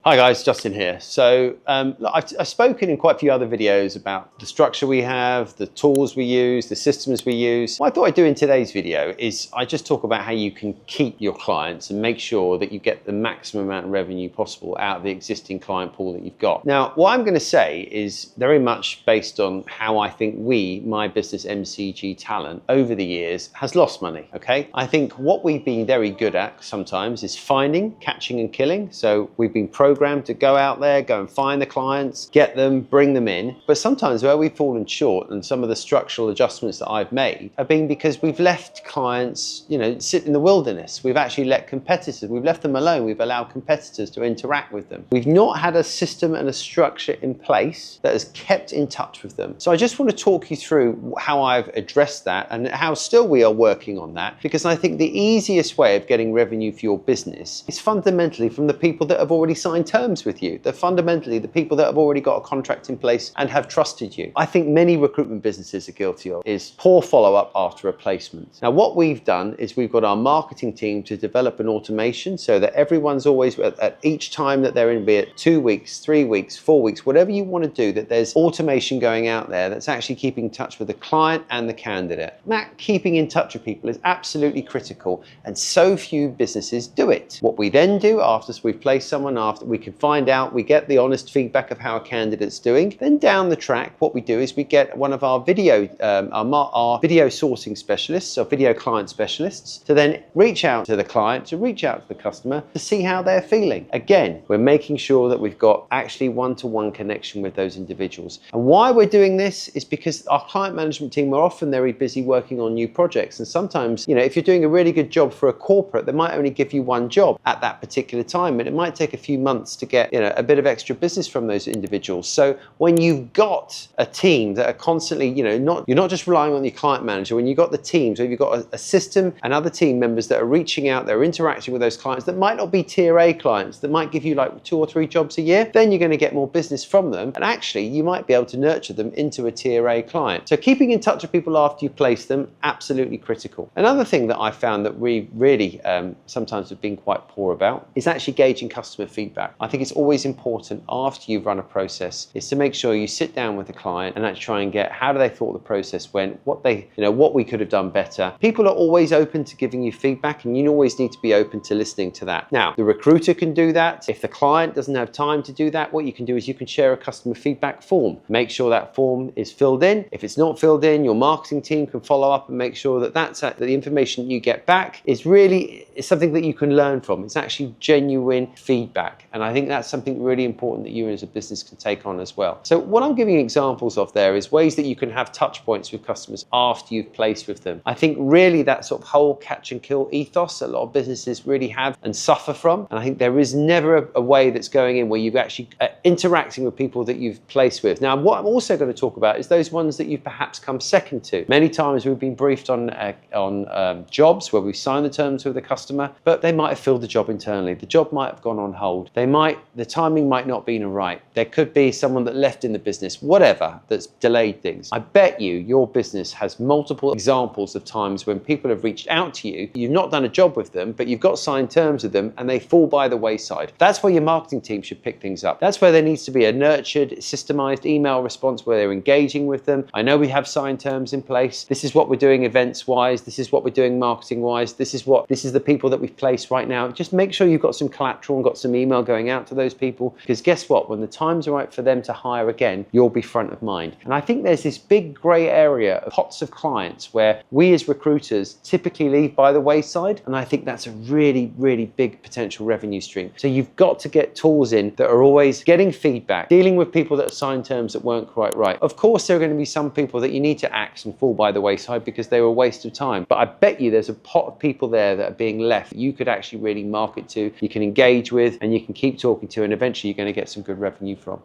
Hi guys, Justin here. So look, I've spoken in quite a few other videos about the structure we have, the tools we use, the systems we use. What I thought I'd do in today's video is I just talk about how you can keep your clients and make sure that you get the maximum amount of revenue possible out of the existing client pool that you've got. Now, what I'm going to say is very much based on how I think my business MCG talent over the years has lost money, okay? I think what we've been very good at sometimes is finding, catching and killing. So we've been programmed to go out there, go and find the clients, get them, bring them in. But sometimes where we've fallen short and some of the structural adjustments that I've made have been because we've left clients, sit in the wilderness. We've actually let competitors, we've left them alone. We've allowed competitors to interact with them. We've not had a system and a structure in place that has kept in touch with them. So I just want to talk you through how I've addressed that and how still we are working on that, because I think the easiest way of getting revenue for your business is fundamentally from the people that have already signed terms with you. They're fundamentally the people that have already got a contract in place and have trusted you. I think many recruitment businesses are guilty of is poor follow-up after a placement. Now, what we've done is we've got our marketing team to develop an automation so that everyone's always at each time that they're in, be it 2 weeks, 3 weeks, 4 weeks, whatever you want to do, that there's automation going out there that's actually keeping in touch with the client and the candidate. That keeping in touch with people is absolutely critical, and so few businesses do it. What we then do after we've placed someone, after we can find out, we get the honest feedback of how a candidate's doing. Then down the track, what we do is we get one of our video sourcing specialists, or video client specialists, to then reach out to the client, to reach out to the customer to see how they're feeling. Again, we're making sure that we've got actually one-to-one connection with those individuals. And why we're doing this is because our client management team are often very busy working on new projects. And sometimes, if you're doing a really good job for a corporate, they might only give you one job at that particular time, but it might take a few months to get a bit of extra business from those individuals. So when you've got a team that are constantly, you're not just relying on your client manager. When you've got the teams, where you've got a system and other team members that are reaching out, they're interacting with those clients that might not be tier A clients, that might give you like 2 or 3 jobs a year, then you're going to get more business from them, and actually you might be able to nurture them into a tier A client. So keeping in touch with people after you place them, absolutely critical. Another thing that I found that we really sometimes have been quite poor about is actually gauging customer feedback. I think it's always important after you've run a process is to make sure you sit down with the client and actually try and get how do they thought the process went, what we could have done better. People are always open to giving you feedback, and you always need to be open to listening to that. Now, the recruiter can do that. If the client doesn't have time to do that, what you can do is you can share a customer feedback form. Make sure that form is filled in. If it's not filled in, your marketing team can follow up and make sure that that the information you get back is really something that you can learn from. It's actually genuine feedback. And I think that's something really important that you as a business can take on as well. So what I'm giving examples of there is ways that you can have touch points with customers after you've placed with them. I think really that sort of whole catch and kill ethos a lot of businesses really have and suffer from. And I think there is never a way that's going in where you've actually interacting with people that you've placed with. Now, what I'm also going to talk about is those ones that you've perhaps come second to. Many times we've been briefed on jobs where we've signed the terms with the customer, but they might have filled the job internally. The job might have gone on hold. The timing might not have been right. There could be someone that left in the business, whatever, that's delayed things. I bet you your business has multiple examples of times when people have reached out to you, you've not done a job with them, but you've got signed terms with them and they fall by the wayside. That's where your marketing team should pick things up. That's where there needs to be a nurtured, systemized email response where they're engaging with them. I know we have signed terms in place. This is what we're doing events-wise. This is what we're doing marketing-wise. This is the people that we've placed right now. Just make sure you've got some collateral and got some email going out to those people, because guess what? When the time's right for them to hire again, you'll be front of mind. And I think there's this big grey area of pots of clients where we as recruiters typically leave by the wayside, and I think that's a really, really big potential revenue stream. So you've got to get tools in that are always getting feedback, dealing with people that have signed terms that weren't quite right. Of course, there are going to be some people that you need to axe and fall by the wayside because they were a waste of time. But I bet you there's a pot of people there that are being left that you could actually really market to, you can engage with, and you can keep talking to, and eventually you're going to get some good revenue from.